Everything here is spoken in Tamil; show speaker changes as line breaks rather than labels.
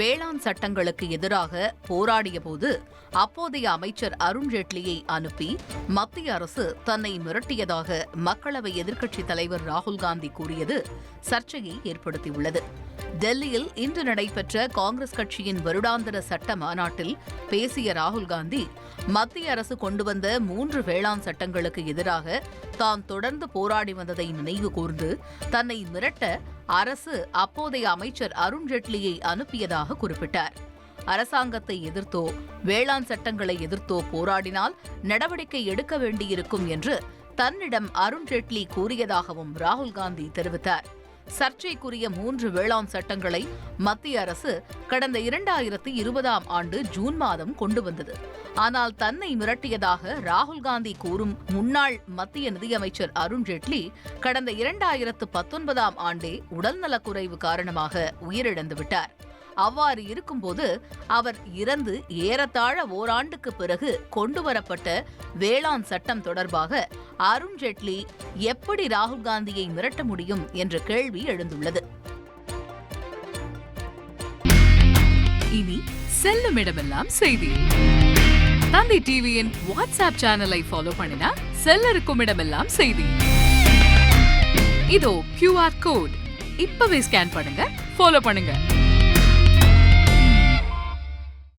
வேளாண் சட்டங்களுக்கு எதிராக போராடியபோது அப்போதைய அமைச்சர் அருண்ஜேட்லியை அனுப்பி மத்திய அரசு தன்னை மிரட்டியதாக மக்களவை எதிர்க்கட்சித் தலைவர் ராகுல் காந்தி கூறியது சர்ச்சையை ஏற்படுத்தியுள்ளது. டெல்லியில் இன்று நடைபெற்ற காங்கிரஸ் கட்சியின் வருடாந்திர சட்ட மாநாட்டில் பேசிய ராகுல் காந்தி, மத்திய அரசு கொண்டு வந்த 3 வேளாண் சட்டங்களுக்கு எதிராக தாம் தொடர்ந்து போராடி வந்ததை நினைவு கூர்ந்து தன்னை மிரட்ட அரசு அப்போதைய அமைச்சர் அருண்ஜேட்லியை அனுப்பியதாக குறிப்பிட்டார். அரசாங்கத்தை எதிர்த்தோ வேளாண் சட்டங்களை எதிர்த்தோ போராடினால் நடவடிக்கை எடுக்க வேண்டியிருக்கும் என்று தன்னிடம் அருண்ஜேட்லி கூறியதாகவும் ராகுல் காந்தி தெரிவித்தார். சர்ச்சைக்குரிய 3 வேளாண் சட்டங்களை மத்திய அரசு கடந்த 2020ஆம் ஆண்டு ஜூன் மாதம் கொண்டு வந்தது. ஆனால் தன்னை மிரட்டியதாக ராகுல் காந்தி கூறும் முன்னாள் மத்திய நிதியமைச்சர் அருண்ஜேட்லி கடந்த 2019ஆம் ஆண்டே உடல்நலக்குறைவு காரணமாக உயிரிழந்துவிட்டார். அவ்வாறு இருக்கும்போது அவர் இறந்து ஏறத்தாழ ஓராண்டுக்கு பிறகு கொண்டுவரப்பட்ட வேளாண் சட்டம் தொடர்பாக அருண்ஜேட்லி எப்படி ராகுல் காந்தியை மிரட்ட முடியும் என்ற கேள்வி எழுந்துள்ளது.
இனி செல்லும் இடமெல்லாம் செய்தி. தந்தி டிவியின் வாட்ஸ்அப் சேனலை ஃபாலோ பண்ணினா செல்ல இருக்கும் இடமெல்லாம் செய்தி. இதோ QR கோட் இப்பவே ஸ்கேன் பண்ணுங்க, ஃபாலோ பண்ணுங்க.